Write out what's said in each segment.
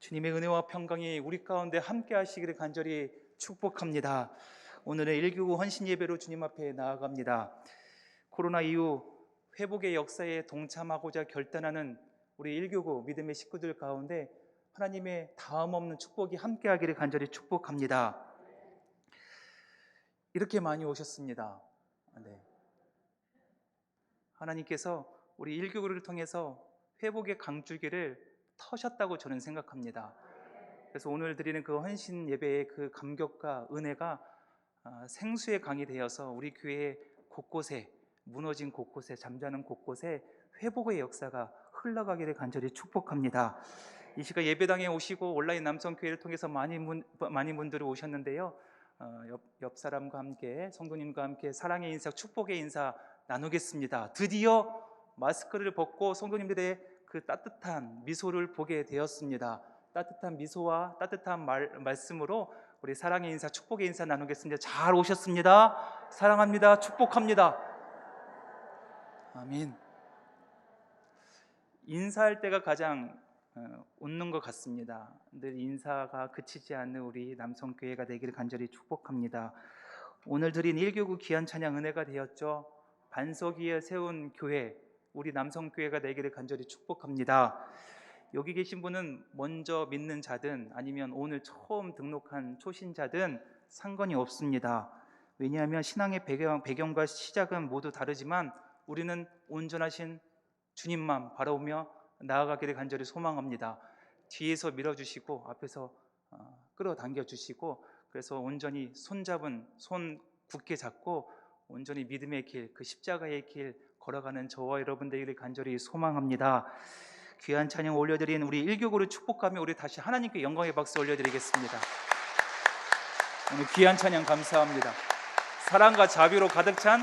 주님의 은혜와 평강이 우리 가운데 함께 하시기를 간절히 축복합니다. 오늘은 1교구 헌신 예배로 주님 앞에 나아갑니다. 코로나 이후 회복의 역사에 동참하고자 결단하는 우리 1교구 믿음의 식구들 가운데 하나님의 다음 없는 축복이 함께 하기를 간절히 축복합니다. 이렇게 많이 오셨습니다. 네. 하나님께서 우리 1교구를 통해서 회복의 강줄기를 터셨다고 저는 생각합니다. 그래서 오늘 드리는 그 헌신 예배의 그 감격과 은혜가 생수의 강이 되어서 우리 교회 곳곳에, 무너진 곳곳에, 잠자는 곳곳에 회복의 역사가 흘러가기를 간절히 축복합니다. 이 시간 예배당에 오시고 온라인 남성교회를 통해서 많은 분들이 오셨는데요, 옆 사람과 함께, 성도님과 함께 사랑의 인사, 축복의 인사 나누겠습니다. 드디어 마스크를 벗고 성도님들의 그 따뜻한 미소를 보게 되었습니다. 따뜻한 미소와 따뜻한 말씀으로 우리 사랑의 인사, 축복의 인사 나누겠습니다. 잘 오셨습니다. 사랑합니다. 축복합니다. 아멘. 인사할 때가 가장 웃는 것 같습니다. 늘 인사가 그치지 않는 우리 남성교회가 되기를 간절히 축복합니다. 오늘 드린 1교구 귀한 찬양 은혜가 되었죠. 반석 위에 세운 교회, 우리 남성교회가 되기를 간절히 축복합니다. 여기 계신 분은 먼저 믿는 자든 아니면 오늘 처음 등록한 초신자든 상관이 없습니다. 왜냐하면 신앙의 배경과 시작은 모두 다르지만 우리는 온전하신 주님만 바라보며 나아가기를 간절히 소망합니다. 뒤에서 밀어주시고 앞에서 끌어당겨 주시고, 그래서 온전히 손 굳게 잡고 온전히 믿음의 길, 그 십자가의 길 걸어가는 저와 여러분들에게 간절히 소망합니다. 귀한 찬양 올려드린 우리 1교구를 축복하며 우리 다시 하나님께 영광의 박수 올려드리겠습니다. 오늘 귀한 찬양 감사합니다. 사랑과 자비로 가득 찬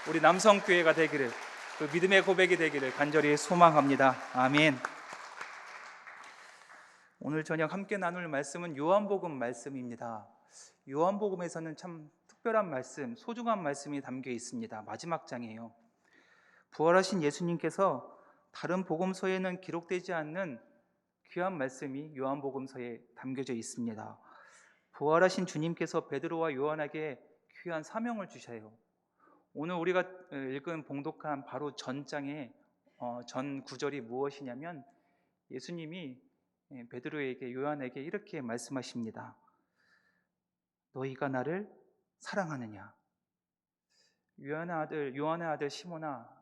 우리 남성교회가 되기를, 그 믿음의 고백이 되기를 간절히 소망합니다. 아멘. 오늘 저녁 함께 나눌 말씀은 요한복음 말씀입니다. 요한복음에서는 참 특별한 말씀, 소중한 말씀이 담겨 있습니다. 마지막 장이에요. 부활하신 예수님께서 다른 복음서에는 기록되지 않는 귀한 말씀이 요한복음서에 담겨져 있습니다. 부활하신 주님께서 베드로와 요한에게 귀한 사명을 주셔요. 오늘 우리가 읽은 봉독한 바로 전장의 전 구절이 무엇이냐면, 예수님이 베드로에게, 요한에게 이렇게 말씀하십니다. 너희가 나를 사랑하느냐? 요한의 아들 시몬아,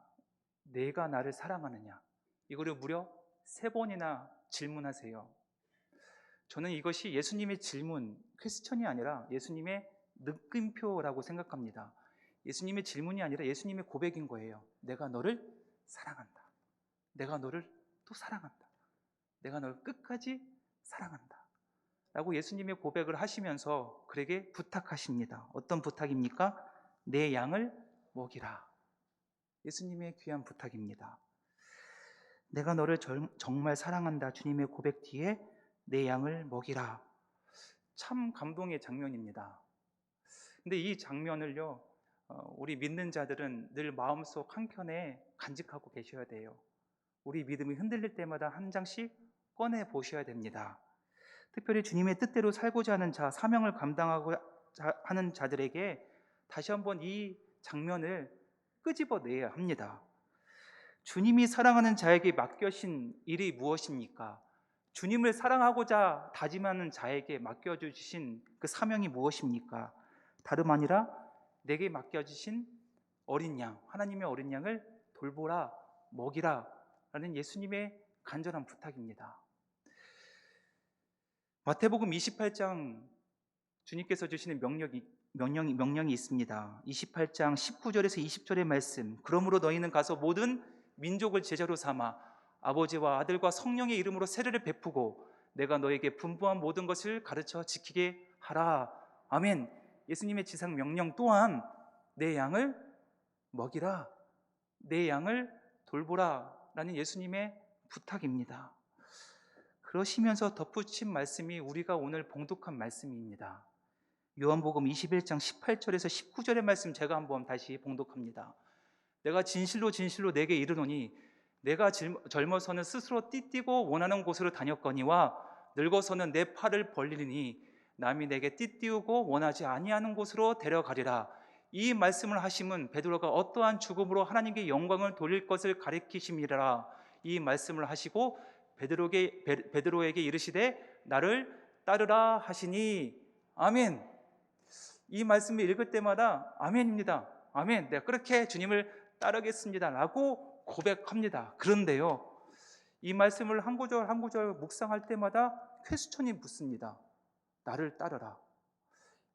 내가 나를 사랑하느냐? 이거를 무려 3번이나 질문하세요. 저는 이것이 예수님의 질문, 퀘스천이 아니라 예수님의 느낌표라고 생각합니다. 예수님의 질문이 아니라 예수님의 고백인 거예요. 내가 너를 사랑한다. 내가 너를 또 사랑한다. 내가 너를 끝까지 사랑한다. 라고 예수님의 고백을 하시면서 그에게 부탁하십니다. 어떤 부탁입니까? 내 양을 먹이라. 예수님의 귀한 부탁입니다. 내가 너를 정말 사랑한다. 주님의 고백 뒤에 내 양을 먹이라. 참 감동의 장면입니다. 근데 이 장면을요, 우리 믿는 자들은 늘 마음속 한켠에 간직하고 계셔야 돼요. 우리 믿음이 흔들릴 때마다 한 장씩 꺼내 보셔야 됩니다. 특별히 주님의 뜻대로 살고자 하는 자, 사명을 감당하고 하는 자들에게 다시 한번 이 장면을 끄집어내야 합니다. 주님이 사랑하는 자에게 맡겨신 일이 무엇입니까? 주님을 사랑하고자 다짐하는 자에게 맡겨주신 그 사명이 무엇입니까? 다름 아니라 내게 맡겨주신 어린 양, 하나님의 어린 양을 돌보라, 먹이라 라는 예수님의 간절한 부탁입니다. 마태복음 28장 주님께서 주시는 명령이 있습니다. 28장 19절에서 20절의 말씀. 그러므로 너희는 가서 모든 민족을 제자로 삼아 아버지와 아들과 성령의 이름으로 세례를 베푸고 내가 너에게 분부한 모든 것을 가르쳐 지키게 하라. 아멘. 예수님의 지상 명령 또한 내 양을 먹이라, 내 양을 돌보라 라는 예수님의 부탁입니다. 그러시면서 덧붙인 말씀이 우리가 오늘 봉독한 말씀입니다. 요한복음 21장 18절에서 19절의 말씀 제가 한번 다시 봉독합니다. 내가 진실로 진실로 내게 이르노니 내가 젊어서는 스스로 띠띠고 원하는 곳으로 다녔거니와 늙어서는 내 팔을 벌리니 남이 내게 띠띠우고 원하지 아니하는 곳으로 데려가리라. 이 말씀을 하심은 베드로가 어떠한 죽음으로 하나님께 영광을 돌릴 것을 가리키심이라. 이 말씀을 하시고 베드로에게 이르시되 나를 따르라 하시니. 아멘. 이 말씀을 읽을 때마다 아멘입니다. 아멘. 내가 그렇게 주님을 따르겠습니다 라고 고백합니다. 그런데요, 이 말씀을 한 구절 한 구절 묵상할 때마다 퀘스천이 붙습니다. 나를 따르라.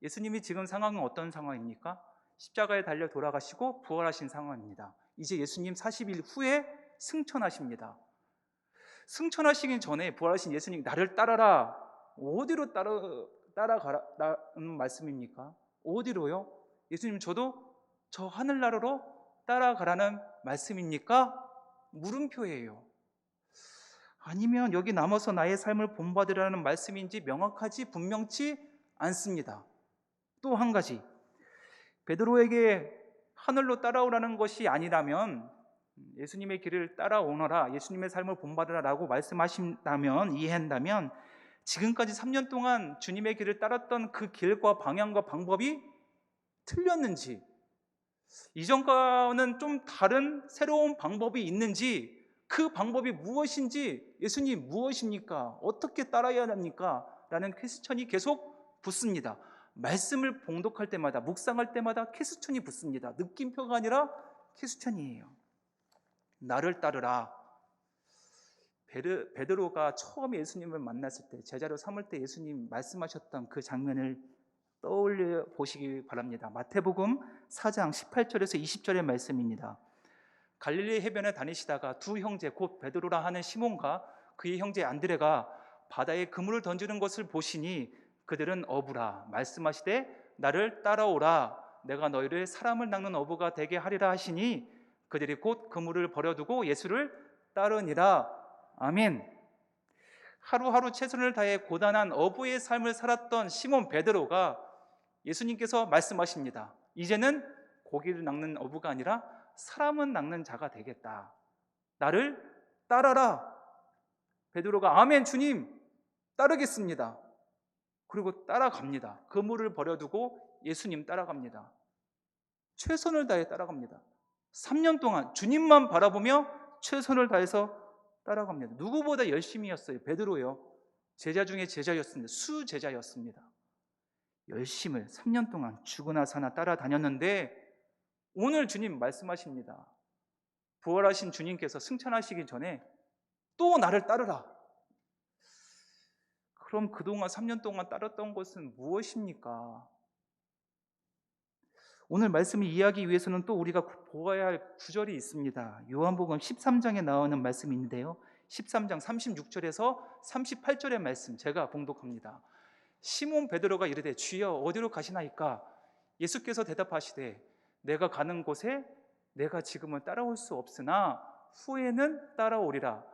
예수님이 지금 상황은 어떤 상황입니까? 십자가에 달려 돌아가시고 부활하신 상황입니다. 이제 예수님 40일 후에 승천하십니다. 승천하시기 전에 부활하신 예수님, 나를 따라라. 어디로 따라가라는 말씀입니까? 어디로요? 예수님, 저도 저 하늘나라로 따라가라는 말씀입니까? 물음표예요. 아니면 여기 남아서 나의 삶을 본받으라는 말씀인지 명확하지 분명치 않습니다. 또 한 가지, 베드로에게 하늘로 따라오라는 것이 아니라면, 예수님의 길을 따라오너라, 예수님의 삶을 본받으라라고 말씀하신다면, 이해한다면 지금까지 3년 동안 주님의 길을 따랐던 그 길과 방향과 방법이 틀렸는지, 이전과는 좀 다른 새로운 방법이 있는지, 그 방법이 무엇인지, 예수님 무엇입니까? 어떻게 따라야 합니까? 라는 퀘스천이 계속 붙습니다. 말씀을 봉독할 때마다, 묵상할 때마다 퀘스천이 붙습니다. 느낌표가 아니라 퀘스천이에요. 나를 따르라. 베드로가 처음에 예수님을 만났을 때, 제자로 삼을 때 예수님 말씀하셨던 그 장면을 떠올려 보시기 바랍니다. 마태복음 4장 18절에서 20절의 말씀입니다. 갈릴리 해변에 다니시다가 두 형제, 곧 베드로라 하는 시몬과 그의 형제 안드레가 바다에 그물을 던지는 것을 보시니 그들은 어부라. 말씀하시되 나를 따라오라. 내가 너희를 사람을 낚는 어부가 되게 하리라 하시니 그들이 곧 그물을 버려두고 예수를 따르니라. 아멘. 하루하루 최선을 다해 고단한 어부의 삶을 살았던 시몬 베드로가 예수님께서 말씀하십니다. 이제는 고기를 낚는 어부가 아니라 사람은 낚는 자가 되겠다. 나를 따라라. 베드로가 아멘 주님 따르겠습니다. 그리고 따라갑니다. 그물을 버려두고 예수님 따라갑니다. 최선을 다해 따라갑니다. 3년 동안 주님만 바라보며 최선을 다해서 따라갑니다. 누구보다 열심히였어요. 베드로요. 제자 중에 제자였습니다. 수제자였습니다. 열심을 3년 동안 죽으나 사나 따라다녔는데 오늘 주님 말씀하십니다. 부활하신 주님께서 승천하시기 전에 또 나를 따르라. 그럼 그동안 3년 동안 따랐던 것은 무엇입니까? 오늘 말씀을 이해하기 위해서는 또 우리가 보아야 할 구절이 있습니다. 요한복음 13장에 나오는 말씀이 있는데요, 13장 36절에서 38절의 말씀 제가 봉독합니다. 시몬 베드로가 이르되 주여 어디로 가시나이까? 예수께서 대답하시되 내가 가는 곳에 내가 지금은 따라올 수 없으나 후에는 따라오리라.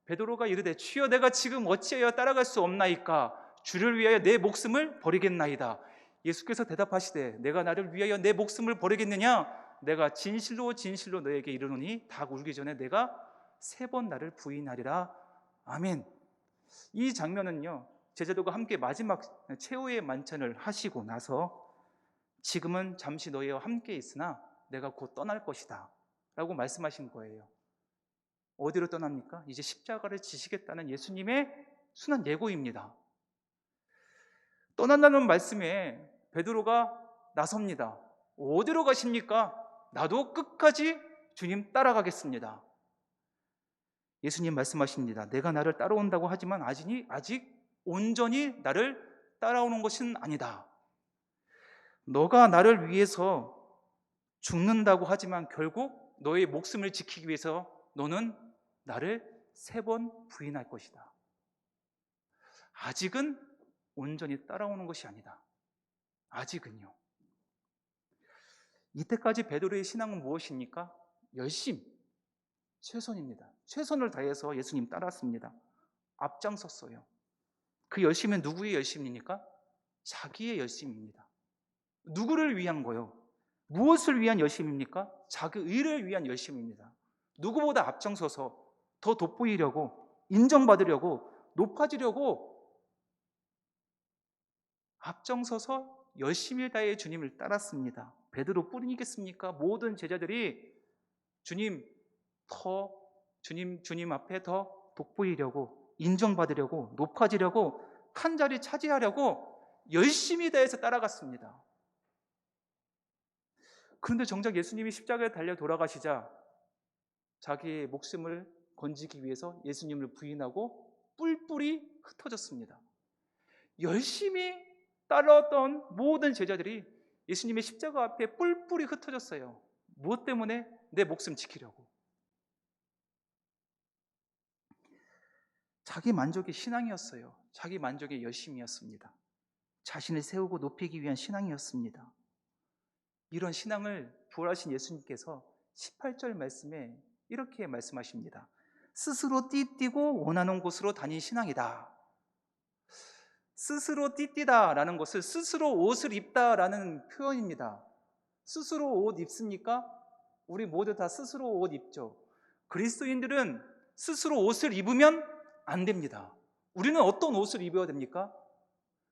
베드로가 이르되 주여 내가 지금 어찌하여 따라갈 수 없나이까? 주를 위하여 내 목숨을 버리겠나이다. 예수께서 대답하시되 내가 나를 위하여 내 목숨을 버리겠느냐? 내가 진실로 진실로 너에게 이르노니 닭 울기 전에 내가 3번 나를 부인하리라. 아멘. 이 장면은요, 제자들과 함께 마지막 최후의 만찬을 하시고 나서 지금은 잠시 너희와 함께 있으나 내가 곧 떠날 것이다 라고 말씀하신 거예요. 어디로 떠납니까? 이제 십자가를 지시겠다는 예수님의 순한 예고입니다. 떠난다는 말씀에 베드로가 나섭니다. 어디로 가십니까? 나도 끝까지 주님 따라가겠습니다. 예수님 말씀하십니다. 내가 나를 따라온다고 하지만 아직 온전히 나를 따라오는 것은 아니다. 너가 나를 위해서 죽는다고 하지만 결국 너의 목숨을 지키기 위해서 너는 나를 3번 부인할 것이다. 아직은 온전히 따라오는 것이 아니다. 아직은요. 이때까지 베드로의 신앙은 무엇입니까? 열심, 최선입니다. 최선을 다해서 예수님 따랐습니다. 앞장섰어요. 그 열심은 누구의 열심입니까? 자기의 열심입니다. 누구를 위한 거요? 무엇을 위한 열심입니까? 자기 의를 위한 열심입니다. 누구보다 앞장서서 더 돋보이려고, 인정받으려고, 높아지려고 앞장서서 열심히 다해 주님을 따랐습니다. 베드로뿐이겠습니까? 모든 제자들이 주님 앞에 더 돋보이려고, 인정받으려고, 높아지려고, 한 자리 차지하려고 열심히 다해서 따라갔습니다. 그런데 정작 예수님이 십자가에 달려 돌아가시자 자기의 목숨을 건지기 위해서 예수님을 부인하고 뿔뿔이 흩어졌습니다. 열심히 따라왔던 모든 제자들이 예수님의 십자가 앞에 뿔뿔이 흩어졌어요. 무엇 때문에? 내 목숨 지키려고. 자기 만족의 신앙이었어요. 자기 만족의 열심이었습니다. 자신을 세우고 높이기 위한 신앙이었습니다. 이런 신앙을 부활하신 예수님께서 18절 말씀에 이렇게 말씀하십니다. 스스로 띠뛰고 원하는 곳으로 다닌 신앙이다. 스스로 띠뛰다라는 것을 스스로 옷을 입다라는 표현입니다. 스스로 옷 입습니까? 우리 모두 다 스스로 옷 입죠. 그리스도인들은 스스로 옷을 입으면 안 됩니다. 우리는 어떤 옷을 입어야 됩니까?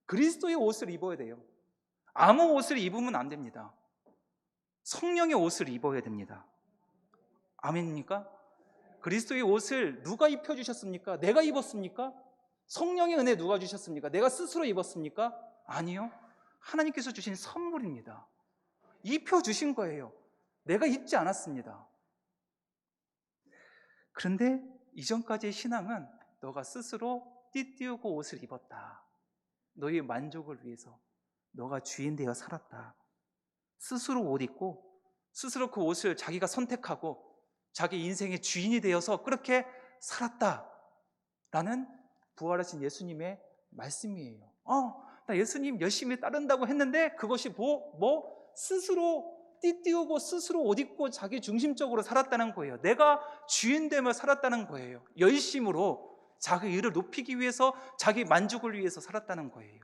그리스도의 옷을 입어야 돼요. 아무 옷을 입으면 안 됩니다. 성령의 옷을 입어야 됩니다. 아멘입니까? 그리스도의 옷을 누가 입혀주셨습니까? 내가 입었습니까? 성령의 은혜 누가 주셨습니까? 내가 스스로 입었습니까? 아니요. 하나님께서 주신 선물입니다. 입혀주신 거예요. 내가 입지 않았습니다. 그런데 이전까지의 신앙은 너가 스스로 띠띠우고 옷을 입었다. 너의 만족을 위해서 너가 주인 되어 살았다. 스스로 옷 입고 스스로 그 옷을 자기가 선택하고 자기 인생의 주인이 되어서 그렇게 살았다라는 부활하신 예수님의 말씀이에요. 나 예수님 열심히 따른다고 했는데 그것이 스스로 띠띠우고 스스로 옷 입고 자기 중심적으로 살았다는 거예요. 내가 주인 되며 살았다는 거예요. 열심으로 자기 일을 높이기 위해서 자기 만족을 위해서 살았다는 거예요.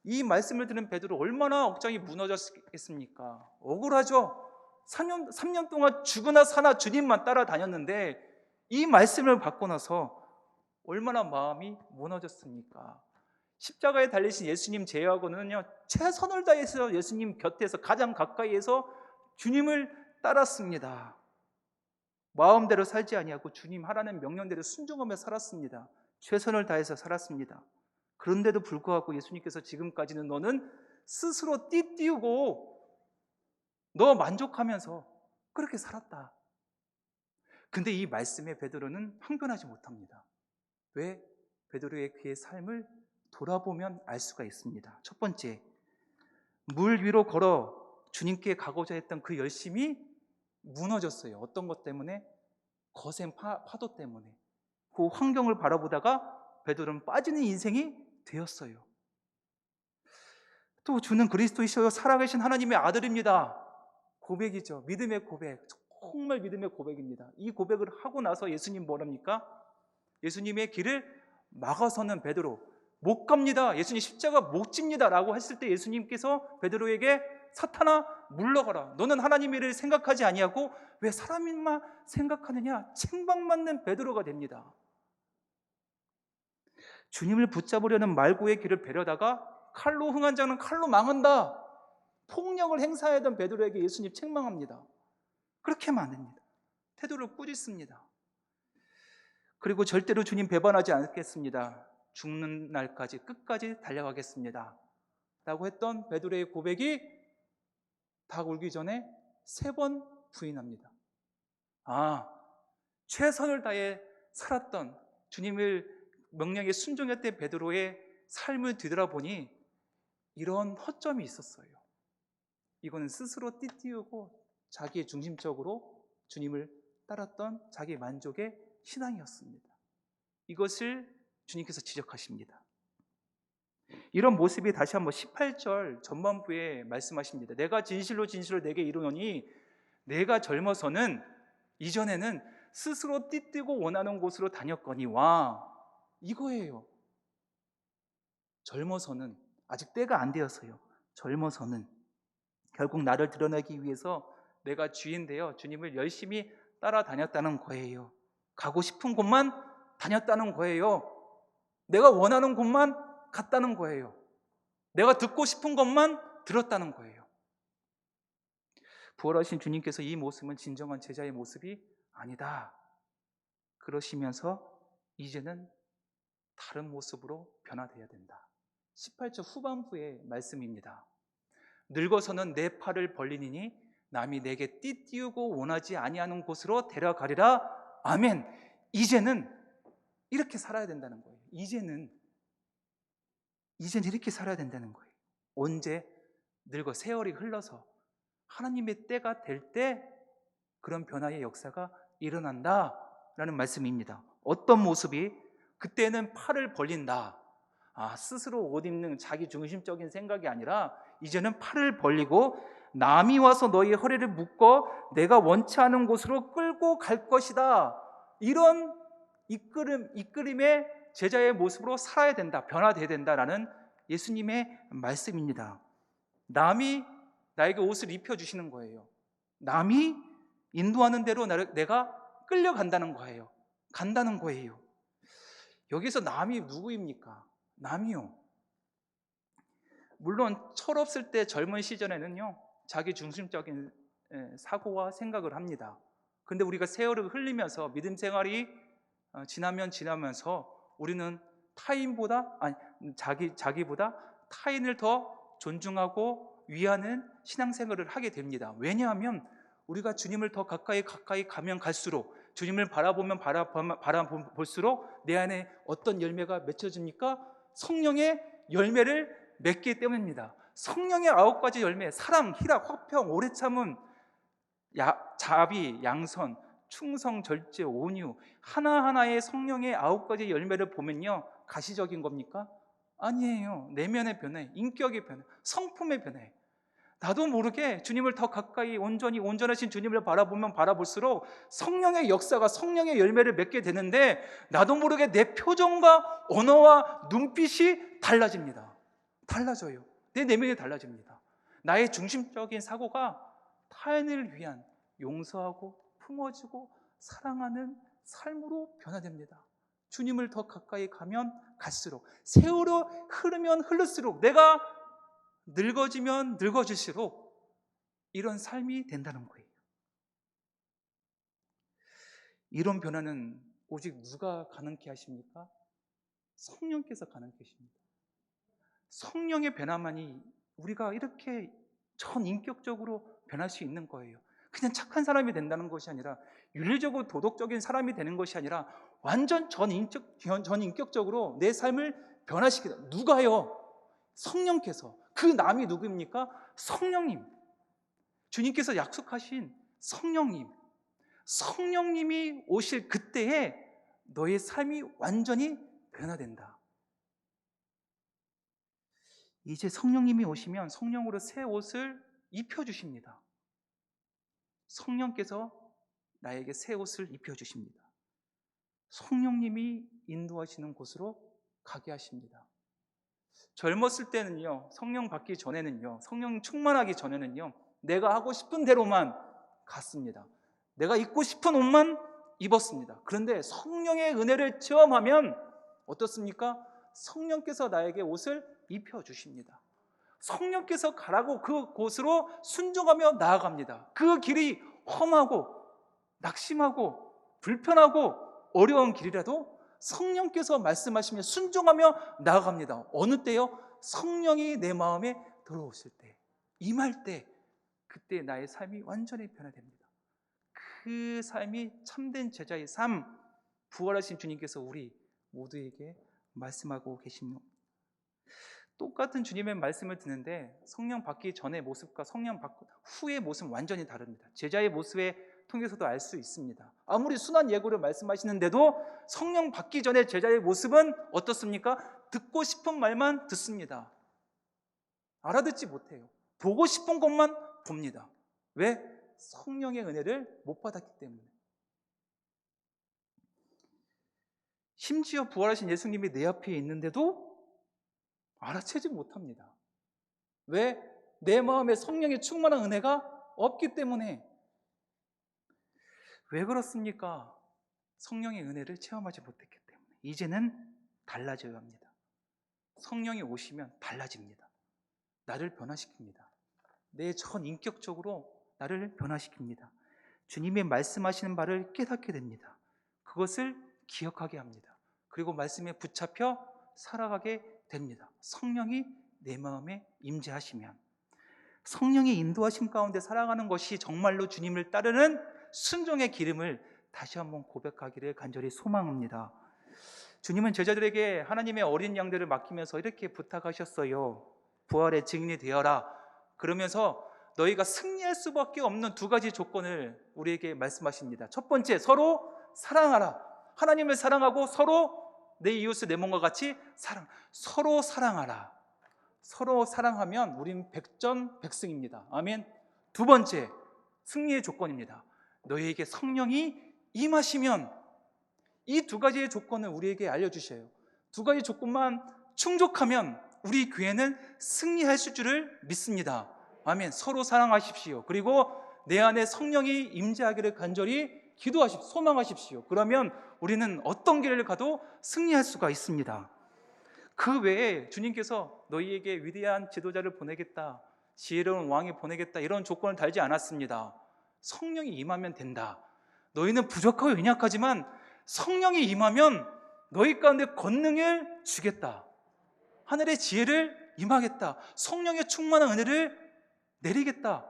이 말씀을 들은 베드로 얼마나 억장이 무너졌겠습니까? 억울하죠. 3년 동안 죽으나 사나 주님만 따라다녔는데 이 말씀을 받고 나서 얼마나 마음이 무너졌습니까? 십자가에 달리신 예수님 제외하고는요, 최선을 다해서 예수님 곁에서 가장 가까이에서 주님을 따랐습니다. 마음대로 살지 아니하고 주님 하라는 명령대로 순종하며 살았습니다. 최선을 다해서 살았습니다. 그런데도 불구하고 예수님께서 지금까지는 너는 스스로 띠띠우고 너 만족하면서 그렇게 살았다. 근데 이 말씀에 베드로는 항변하지 못합니다. 왜? 베드로의 그의 삶을 돌아보면 알 수가 있습니다. 첫 번째, 물 위로 걸어 주님께 가고자 했던 그 열심이 무너졌어요. 어떤 것 때문에? 거센 파도 때문에. 그 환경을 바라보다가 베드로는 빠지는 인생이 되었어요. 또 주는 그리스도이시여 살아계신 하나님의 아들입니다. 고백이죠. 믿음의 고백. 정말 믿음의 고백입니다. 이 고백을 하고 나서 예수님 뭐랍니까? 예수님의 길을 막아서는 베드로 못 갑니다. 예수님 십자가 못 집니다 라고 했을 때 예수님께서 베드로에게 사탄아 물러가라. 너는 하나님의 일을 생각하지 아니하고 왜 사람 일만 생각하느냐? 책망맞는 베드로가 됩니다. 주님을 붙잡으려는 말고의 길을 베려다가 칼로 흥한 자는 칼로 망한다. 폭력을 행사하던 베드로에게 예수님 책망합니다. 그렇게 하면 안 됩니다. 태도를 꾸짖습니다. 그리고 절대로 주님 배반하지 않겠습니다. 죽는 날까지 끝까지 달려가겠습니다 라고 했던 베드로의 고백이 닭 울기 전에 3번 부인합니다. 최선을 다해 살았던 주님을 명령에 순종했던 베드로의 삶을 뒤돌아보니 이런 허점이 있었어요. 이거는 스스로 띠띠우고 자기의 중심적으로 주님을 따랐던 자기 만족의 신앙이었습니다. 이것을 주님께서 지적하십니다. 이런 모습이 다시 한번 18절 전반부에 말씀하십니다. 내가 진실로 내게 이르노니 내가 젊어서는 이전에는 스스로 띠뛰고 원하는 곳으로 다녔거니와 이거예요. 젊어서는 아직 때가 안 되었어요. 젊어서는 결국 나를 드러내기 위해서 내가 주인 되어 주님을 열심히 따라다녔다는 거예요. 가고 싶은 곳만 다녔다는 거예요. 내가 원하는 곳만 갔다는 거예요. 내가 듣고 싶은 것만 들었다는 거예요. 부활하신 주님께서 이 모습은 진정한 제자의 모습이 아니다 그러시면서 이제는 다른 모습으로 변화되어야 된다. 18절 후반부의 말씀입니다. 늙어서는 내 팔을 벌리니 남이 내게 띠띠우고 원하지 아니하는 곳으로 데려가리라. 아멘. 이제는 이렇게 살아야 된다는 거예요. 이제는 이렇게 살아야 된다는 거예요. 언제? 늙어 세월이 흘러서 하나님의 때가 될 때 그런 변화의 역사가 일어난다라는 말씀입니다. 어떤 모습이? 그때는 팔을 벌린다. 스스로 옷 입는 자기 중심적인 생각이 아니라 이제는 팔을 벌리고 남이 와서 너희 허리를 묶어 내가 원치 않은 곳으로 끌고 갈 것이다. 이런 이끌림의 제자의 모습으로 살아야 된다. 변화되어야 된다라는 예수님의 말씀입니다. 남이 나에게 옷을 입혀주시는 거예요. 남이 인도하는 대로 내가 끌려간다는 거예요. 간다는 거예요. 여기서 남이 누구입니까? 남이요. 물론 철없을 때 젊은 시절에는요, 자기 중심적인 사고와 생각을 합니다. 근데 우리가 세월을 흘리면서 믿음 생활이 지나면서 우리는 자기보다 타인을 더 존중하고 위하는 신앙생활을 하게 됩니다. 왜냐하면 우리가 주님을 더 가까이 가면 갈수록, 주님을 바라볼수록 내 안에 어떤 열매가 맺혀집니까? 성령의 열매를 맺기 때문입니다. 성령의 9가지 열매, 사랑, 희락, 화평, 오래 참음, 자비, 양선, 충성, 절제, 온유, 하나하나의 성령의 9가지 열매를 보면요, 가시적인 겁니까? 아니에요. 내면의 변화, 인격의 변화, 성품의 변화. 나도 모르게 주님을 더 가까이 온전하신 주님을 바라볼수록 성령의 역사가, 성령의 열매를 맺게 되는데, 나도 모르게 내 표정과 언어와 눈빛이 달라져요. 내 내면이 달라집니다. 나의 중심적인 사고가 타인을 위한 용서하고 품어주고 사랑하는 삶으로 변화됩니다. 주님을 더 가까이 가면 갈수록, 세월이 흐르면 흐를수록, 내가 늙어지면 늙어질수록 이런 삶이 된다는 거예요. 이런 변화는 오직 누가 가능케 하십니까? 성령께서 가능케 하십니다. 성령의 변화만이 우리가 이렇게 전인격적으로 변할 수 있는 거예요. 그냥 착한 사람이 된다는 것이 아니라, 윤리적으로 도덕적인 사람이 되는 것이 아니라 완전 전인격적으로 내 삶을 변화시키다. 누가요? 성령께서. 그 남이 누구입니까? 성령님. 주님께서 약속하신 성령님이 오실 그때에 너의 삶이 완전히 변화된다. 이제 성령님이 오시면 성령으로 새 옷을 입혀주십니다. 성령께서 나에게 새 옷을 입혀주십니다. 성령님이 인도하시는 곳으로 가게 하십니다. 젊었을 때는요, 성령 받기 전에는요, 성령 충만하기 전에는요, 내가 하고 싶은 대로만 갔습니다. 내가 입고 싶은 옷만 입었습니다. 그런데 성령의 은혜를 체험하면 어떻습니까? 성령께서 나에게 옷을 입혀주십니다. 성령께서 가라고 그곳으로 순종하며 나아갑니다. 그 길이 험하고 낙심하고 불편하고 어려운 길이라도 성령께서 말씀하시며 순종하며 나아갑니다. 어느 때요? 성령이 내 마음에 들어오실 때, 임할 때, 그때 나의 삶이 완전히 변화됩니다. 그 삶이 참된 제자의 삶, 부활하신 주님께서 우리 모두에게 말씀하고 계십니다. 똑같은 주님의 말씀을 듣는데 성령 받기 전의 모습과 성령 받고 후의 모습은 완전히 다릅니다. 제자의 모습에 통해서도 알 수 있습니다. 아무리 순한 예고를 말씀하시는데도 성령 받기 전에 제자의 모습은 어떻습니까? 듣고 싶은 말만 듣습니다. 알아듣지 못해요. 보고 싶은 것만 봅니다. 왜? 성령의 은혜를 못 받았기 때문에. 심지어 부활하신 예수님이 내 앞에 있는데도 알아채지 못합니다. 왜? 내 마음에 성령의 충만한 은혜가 없기 때문에. 왜 그렇습니까? 성령의 은혜를 체험하지 못했기 때문에. 이제는 달라져야 합니다. 성령이 오시면 달라집니다. 나를 변화시킵니다. 내 전 인격적으로 나를 변화시킵니다. 주님의 말씀하시는 바를 깨닫게 됩니다. 그것을 기억하게 합니다. 그리고 말씀에 붙잡혀 살아가게 됩니다. 성령이 내 마음에 임재하시면, 성령의 인도하심 가운데 살아가는 것이 정말로 주님을 따르는 순종의 기름을 다시 한번 고백하기를 간절히 소망합니다. 주님은 제자들에게 하나님의 어린 양들을 맡기면서 이렇게 부탁하셨어요. 부활의 증인이 되어라. 그러면서 너희가 승리할 수밖에 없는 두 가지 조건을 우리에게 말씀하십니다. 첫 번째, 서로 사랑하라. 하나님을 사랑하고 서로 내 이웃을 내 몸과 같이 서로 사랑하라. 서로 사랑하면 우린 백전백승입니다. 아멘. 두 번째, 승리의 조건입니다. 너희에게 성령이 임하시면, 이 두 가지의 조건을 우리에게 알려주셔요. 두 가지 조건만 충족하면 우리 교회는 승리할 줄을 믿습니다. 아멘. 서로 사랑하십시오. 그리고 내 안에 성령이 임재하기를 간절히 기도하십시오. 소망하십시오. 그러면 우리는 어떤 길을 가도 승리할 수가 있습니다. 그 외에 주님께서 너희에게 위대한 지도자를 보내겠다, 지혜로운 왕이 보내겠다, 이런 조건을 달지 않았습니다. 성령이 임하면 된다. 너희는 부족하고 연약하지만 성령이 임하면 너희 가운데 권능을 주겠다. 하늘의 지혜를 임하겠다. 성령의 충만한 은혜를 내리겠다.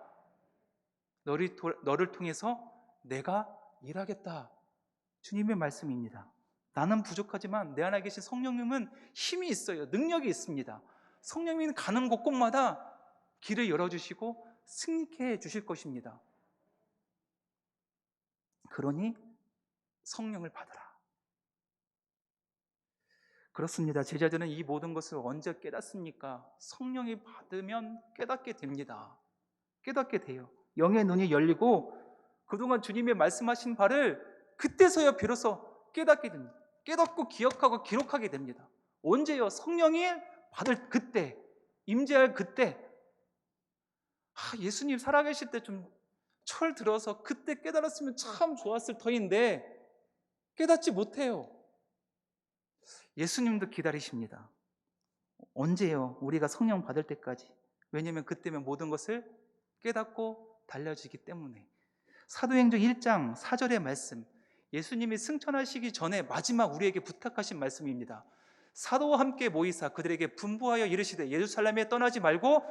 너를 통해서 내가 일하겠다. 주님의 말씀입니다. 나는 부족하지만 내 안에 계신 성령님은 힘이 있어요. 능력이 있습니다. 성령님은 가는 곳곳마다 길을 열어주시고 승리케 해주실 것입니다. 그러니 성령을 받으라. 그렇습니다. 제자들은 이 모든 것을 언제 깨닫습니까? 성령이 받으면 깨닫게 됩니다. 깨닫게 돼요. 영의 눈이 열리고 그동안 주님의 말씀하신 바를 그때서야 비로소 깨닫게 됩니다. 깨닫고 기억하고 기록하게 됩니다. 언제요? 성령이 받을 그때, 임재할 그때. 예수님 살아계실 때 좀 철 들어서 그때 깨달았으면 참 좋았을 터인데 깨닫지 못해요. 예수님도 기다리십니다. 언제요? 우리가 성령 받을 때까지. 왜냐하면 그때면 모든 것을 깨닫고 달려지기 때문에. 사도행전 1장 4절의 말씀, 예수님이 승천하시기 전에 마지막 우리에게 부탁하신 말씀입니다. 사도와 함께 모이사 그들에게 분부하여 이르시되 예루살렘에 떠나지 말고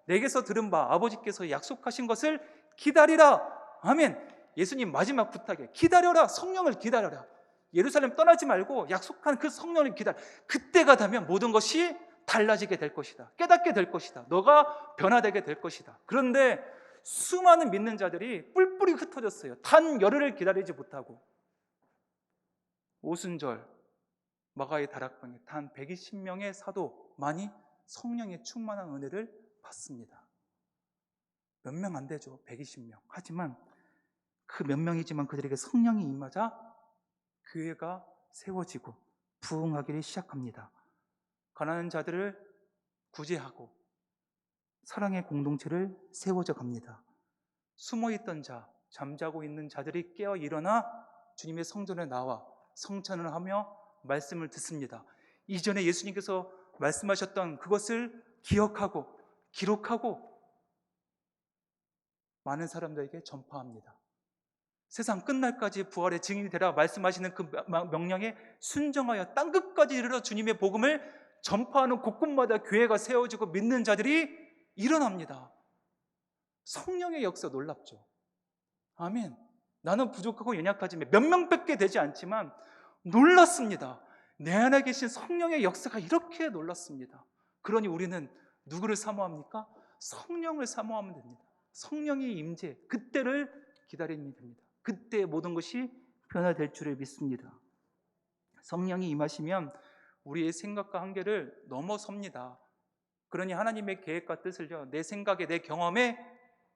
내게서 들은 바 아버지께서 약속하신 것을 기다리라. 아멘. 예수님 마지막 부탁이에요. 기다려라. 성령을 기다려라. 예루살렘 떠나지 말고 약속한 그 성령을 기다려. 그때가 되면 모든 것이 달라지게 될 것이다. 깨닫게 될 것이다. 너가 변화되게 될 것이다. 그런데 수많은 믿는 자들이 뿔뿔이 흩어졌어요. 단 열흘을 기다리지 못하고 오순절 마가의 다락방에 단 120명의 사도만이 성령의 충만한 은혜를 받습니다. 몇 명 안 되죠. 120명. 하지만 그 몇 명이지만 그들에게 성령이 임하자 교회가 세워지고 부흥하기를 시작합니다. 가난한 자들을 구제하고 사랑의 공동체를 세워져 갑니다. 숨어있던 자, 잠자고 있는 자들이 깨어 일어나 주님의 성전에 나와 성찬을 하며 말씀을 듣습니다. 이전에 예수님께서 말씀하셨던 그것을 기억하고 기록하고 많은 사람들에게 전파합니다. 세상 끝날까지 부활의 증인이 되라 말씀하시는 그 명령에 순종하여 땅끝까지 이르러 주님의 복음을 전파하는 곳곳마다 교회가 세워지고 믿는 자들이 일어납니다. 성령의 역사 놀랍죠. 아멘. 나는 부족하고 연약하지만 몇 명밖에 되지 않지만 놀랐습니다. 내 안에 계신 성령의 역사가 이렇게 놀랐습니다. 그러니 우리는 누구를 사모합니까? 성령을 사모하면 됩니다. 성령의 임재, 그때를 기다리면 됩니다. 그때 모든 것이 변화될 줄을 믿습니다. 성령이 임하시면 우리의 생각과 한계를 넘어섭니다. 그러니 하나님의 계획과 뜻을요, 내 생각에 내 경험에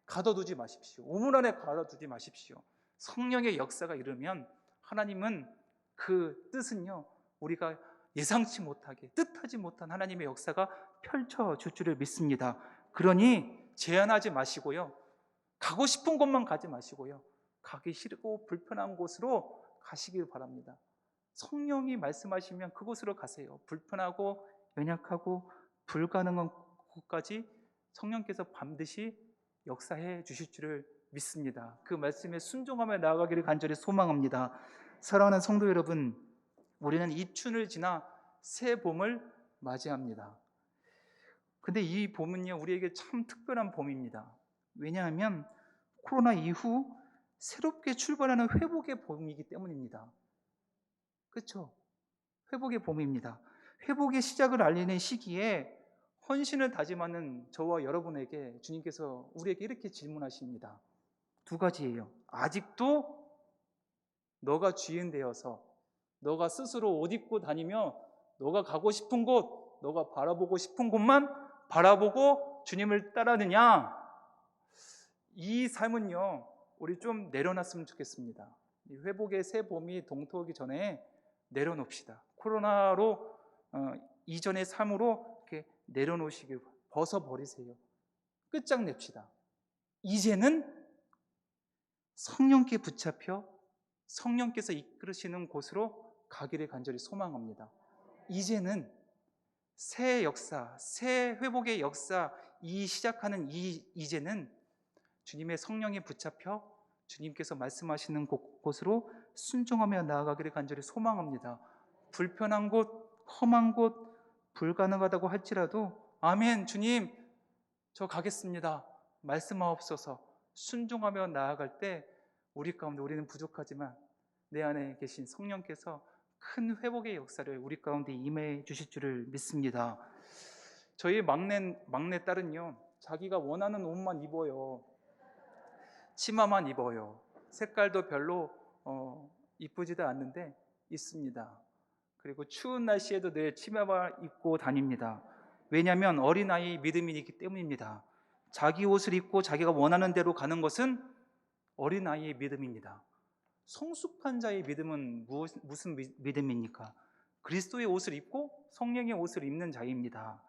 가둬두지 마십시오. 우물 안에 가둬두지 마십시오. 성령의 역사가 이르면 하나님은 그 뜻은요, 우리가 예상치 못하게 뜻하지 못한 하나님의 역사가 펼쳐질 줄을 믿습니다. 그러니 제한하지 마시고요, 가고 싶은 곳만 가지 마시고요, 가기 싫고 불편한 곳으로 가시길 바랍니다. 성령이 말씀하시면 그곳으로 가세요. 불편하고 연약하고 불가능한 곳까지 성령께서 반드시 역사해 주실 줄을 믿습니다. 그 말씀에 순종하며 나아가기를 간절히 소망합니다. 사랑하는 성도 여러분, 우리는 입춘을 지나 새 봄을 맞이합니다. 근데 이 봄은요, 우리에게 참 특별한 봄입니다. 왜냐하면 코로나 이후 새롭게 출발하는 회복의 봄이기 때문입니다. 그렇죠? 회복의 봄입니다. 회복의 시작을 알리는 시기에 헌신을 다짐하는 저와 여러분에게 주님께서 우리에게 이렇게 질문하십니다. 두 가지예요. 아직도 너가 주인 되어서 너가 스스로 옷 입고 다니며 너가 가고 싶은 곳, 너가 바라보고 싶은 곳만 바라보고 주님을 따르느냐? 이 삶은요, 우리 좀 내려놨으면 좋겠습니다. 이 회복의 새 봄이 동토하기 전에 내려놓읍시다. 코로나로 이전의 삶으로 이렇게 내려놓으시길, 벗어버리세요. 끝장냅시다. 이제는 성령께 붙잡혀 성령께서 이끌으시는 곳으로 가기를 간절히 소망합니다. 이제는 새 역사, 새 회복의 역사, 이 시작하는 이제는 주님의 성령에 붙잡혀 주님께서 말씀하시는 곳으로 순종하며 나아가기를 간절히 소망합니다. 불편한 곳, 험한 곳, 불가능하다고 할지라도 아멘, 주님 저 가겠습니다. 말씀하옵소서. 순종하며 나아갈 때 우리 가운데 우리는 부족하지만 내 안에 계신 성령께서 큰 회복의 역사를 우리 가운데 임해 주실 줄을 믿습니다. 저희 막내 딸은요, 자기가 원하는 옷만 입어요. 치마만 입어요. 색깔도 별로 이쁘지도 않는데 있습니다. 그리고 추운 날씨에도 늘 치마만 입고 다닙니다. 왜냐하면 어린아이 믿음이기 때문입니다. 자기 옷을 입고 자기가 원하는 대로 가는 것은 어린아이의 믿음입니다. 성숙한 자의 믿음은 무슨 믿음입니까? 그리스도의 옷을 입고 성령의 옷을 입는 자입니다.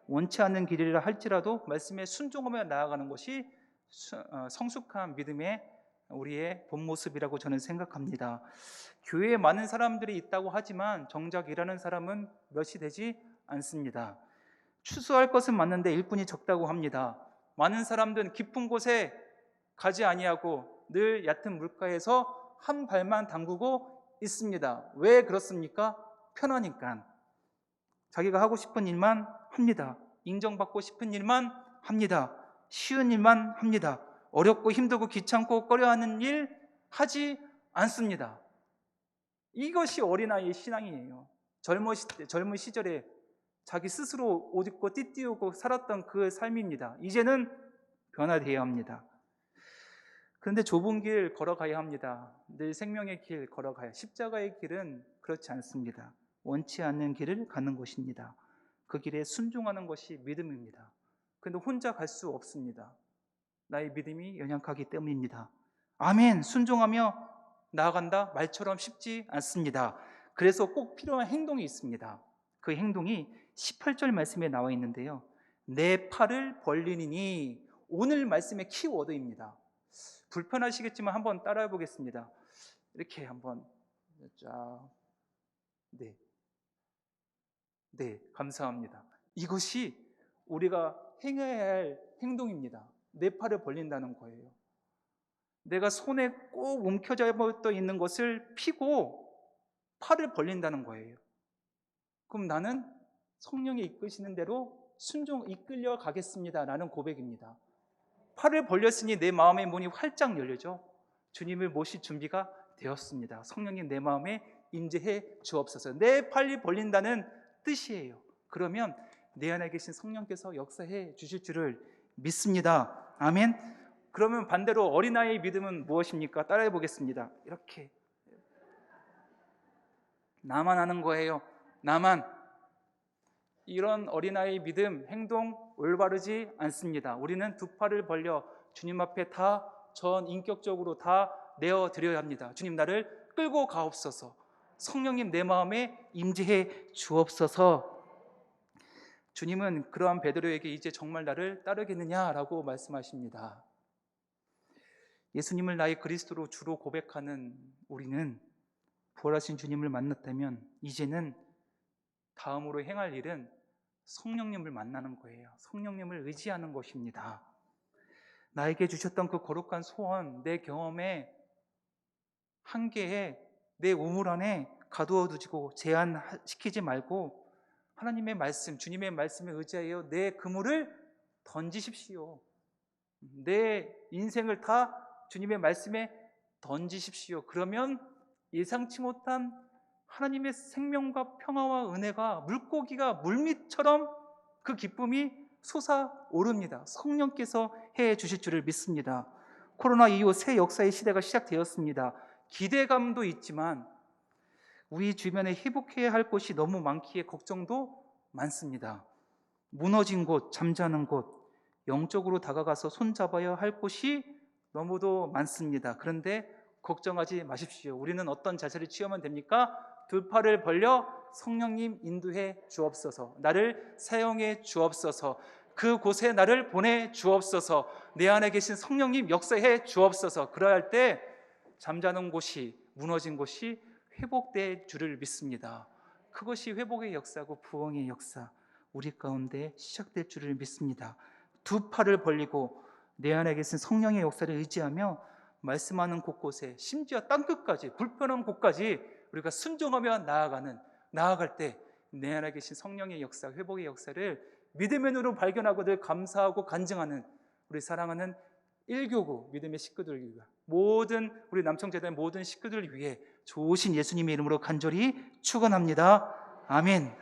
원치 않는 길이라 할지라도 말씀에 순종하며 나아가는 것이 성숙한 믿음의 우리의 본 모습이라고 저는 생각합니다. 교회에 많은 사람들이 있다고 하지만 정작 일하는 사람은 몇이 되지 않습니다. 추수할 것은 많은데 일꾼이 적다고 합니다. 많은 사람들은 깊은 곳에 가지 아니하고 늘 얕은 물가에서 한 발만 담그고 있습니다. 왜 그렇습니까? 편하니까. 자기가 하고 싶은 일만 합니다. 인정받고 싶은 일만 합니다. 쉬운 일만 합니다. 어렵고 힘들고 귀찮고 꺼려하는 일 하지 않습니다. 이것이 어린아이의 신앙이에요. 젊은 시절에 자기 스스로 옷 입고 띠띠우고 살았던 그 삶입니다. 이제는 변화되어야 합니다. 그런데 좁은 길 걸어가야 합니다. 늘 생명의 길 걸어가야. 십자가의 길은 그렇지 않습니다. 원치 않는 길을 가는 것입니다. 그 길에 순종하는 것이 믿음입니다. 그런데 혼자 갈 수 없습니다. 나의 믿음이 연약하기 때문입니다. 아멘, 순종하며 나아간다? 말처럼 쉽지 않습니다. 그래서 꼭 필요한 행동이 있습니다. 그 행동이 18절 말씀에 나와 있는데요, 내 팔을 벌리니, 오늘 말씀의 키워드입니다. 불편하시겠지만 한번 따라해 보겠습니다. 이렇게 한번 쫙. 네, 감사합니다. 이것이 우리가 행해야 할 행동입니다. 내 팔을 벌린다는 거예요. 내가 손에 꼭 움켜잡아 있는 것을 펴고 팔을 벌린다는 거예요. 그럼 나는 성령이 이끄시는 대로 이끌려 가겠습니다 라는 고백입니다. 팔을 벌렸으니 내 마음의 문이 활짝 열려져 주님을 모실 준비가 되었습니다. 성령님 내 마음에 임재해 주옵소서. 내 팔이 벌린다는 뜻이에요. 그러면 내 안에 계신 성령께서 역사해 주실 줄을 믿습니다. 아멘. 그러면 반대로 어린아이의 믿음은 무엇입니까? 따라해 보겠습니다. 이렇게 나만 하는 거예요. 나만. 이런 어린아이의 믿음, 행동 올바르지 않습니다. 우리는 두 팔을 벌려 주님 앞에 다 인격적으로 다 내어드려야 합니다. 주님 나를 끌고 가옵소서. 성령님 내 마음에 임재해 주옵소서. 주님은 그러한 베드로에게 이제 정말 나를 따르겠느냐라고 말씀하십니다. 예수님을 나의 그리스도로 주로 고백하는 우리는 부활하신 주님을 만났다면 이제는 다음으로 행할 일은 성령님을 만나는 거예요. 성령님을 의지하는 것입니다. 나에게 주셨던 그 거룩한 소원, 내 경험의 한계에, 내 우물 안에 가두어 두시고 제한시키지 말고 하나님의 말씀, 주님의 말씀에 의지하여 내 그물을 던지십시오. 내 인생을 다 주님의 말씀에 던지십시오. 그러면 예상치 못한 하나님의 생명과 평화와 은혜가 물고기가 물밑처럼 그 기쁨이 솟아오릅니다. 성령께서 해 주실 줄을 믿습니다. 코로나 이후 새 역사의 시대가 시작되었습니다. 기대감도 있지만 우리 주변에 회복해야 할 곳이 너무 많기에 걱정도 많습니다. 무너진 곳, 잠자는 곳, 영적으로 다가가서 손잡아야 할 곳이 너무도 많습니다. 그런데 걱정하지 마십시오. 우리는 어떤 자세를 취하면 됩니까? 두 팔을 벌려 성령님 인도해 주옵소서. 나를 사용해 주옵소서. 그곳에 나를 보내 주옵소서. 내 안에 계신 성령님 역사해 주옵소서. 그러할 때 잠자는 곳이, 무너진 곳이 회복될 줄을 믿습니다. 그것이 회복의 역사고 부흥의 역사, 우리 가운데 시작될 줄을 믿습니다. 두 팔을 벌리고 내 안에 계신 성령의 역사를 의지하며 말씀하는 곳곳에, 심지어 땅끝까지, 불편한 곳까지 우리가 순종하며 나아갈 때 내 안에 계신 성령의 역사, 회복의 역사를 믿음의 눈으로 발견하고 늘 감사하고 간증하는 우리 사랑하는 1교구 믿음의 식구들 위해, 모든 우리 남청재단 모든 식구들을 위해 좋으신 예수님의 이름으로 간절히 축원합니다. 아멘.